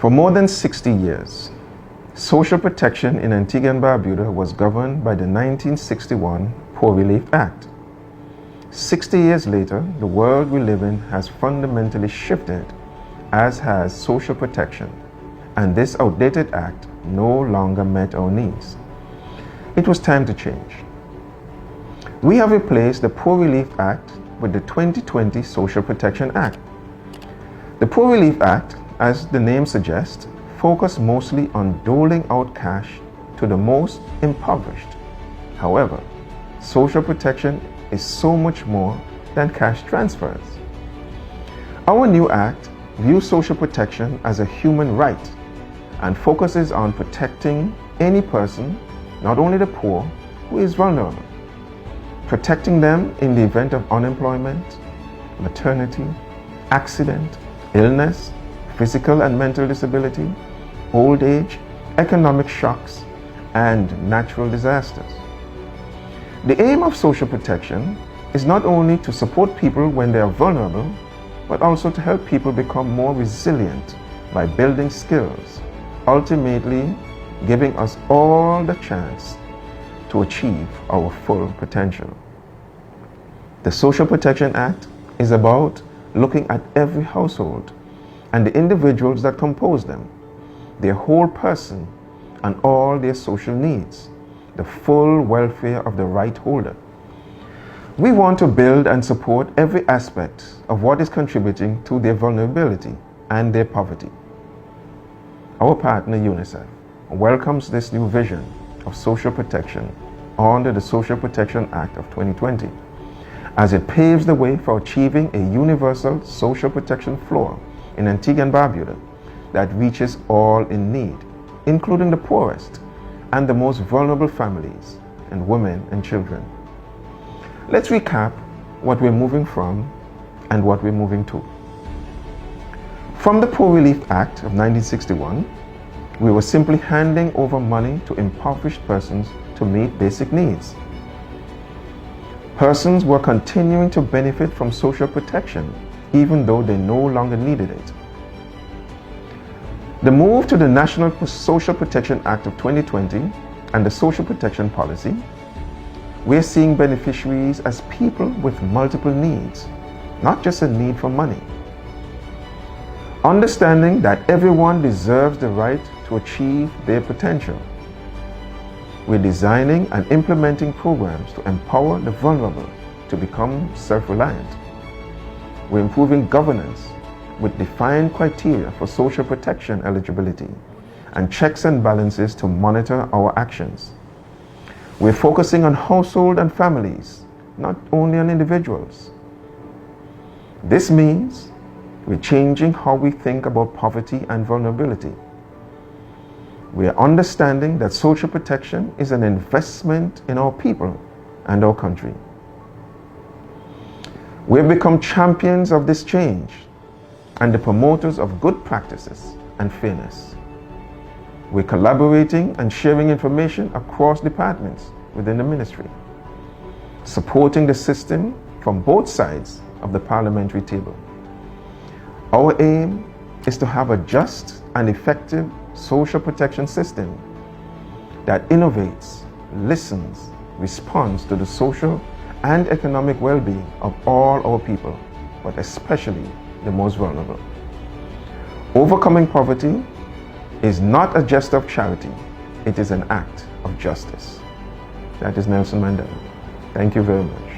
For more than 60 years, social protection in Antigua and Barbuda was governed by the 1961 Poor Relief Act. 60 years later, the world we live in has fundamentally shifted, as has social protection, and this outdated act no longer met our needs. It was time to change. We have replaced the Poor Relief Act with the 2020 Social Protection Act. The Poor Relief Act, as the name suggests, focused mostly on doling out cash to the most impoverished. However, social protection is so much more than cash transfers. Our new act views social protection as a human right and focuses on protecting any person, not only the poor, who is vulnerable, protecting them in the event of unemployment, maternity, accident, illness, physical and mental disability, old age, economic shocks, and natural disasters. The aim of social protection is not only to support people when they are vulnerable, but also to help people become more resilient by building skills, ultimately giving us all the chance to achieve our full potential. The Social Protection Act is about looking at every household and the individuals that compose them, their whole person and all their social needs, the full welfare of the right holder. We want to build and support every aspect of what is contributing to their vulnerability and their poverty. Our partner UNICEF welcomes this new vision of social protection under the Social Protection Act of 2020, as it paves the way for achieving a universal social protection floor in Antigua and Barbuda that reaches all in need, including the poorest and the most vulnerable families and women and children. Let's recap what we're moving from and what we're moving to. From the Poor Relief Act of 1961, we were simply handing over money to impoverished persons to meet basic needs. Persons were continuing to benefit from social protection even though they no longer needed it. The move to the National Social Protection Act of 2020 and the Social Protection Policy, we're seeing beneficiaries as people with multiple needs, not just a need for money. Understanding that everyone deserves the right to achieve their potential, we're designing and implementing programs to empower the vulnerable to become self-reliant. We're improving governance with defined criteria for social protection eligibility and checks and balances to monitor our actions. We're focusing on household and families, not only on individuals. This means we're changing how we think about poverty and vulnerability. We are understanding that social protection is an investment in our people and our country. We have become champions of this change and the promoters of good practices and fairness. We're collaborating and sharing information across departments within the ministry, supporting the system from both sides of the parliamentary table. Our aim is to have a just and effective social protection system that innovates, listens, responds to the social and economic well-being of all our people, but especially the most vulnerable. Overcoming poverty is not a gesture of charity, it is an act of justice. That is Nelson Mandela. Thank you very much.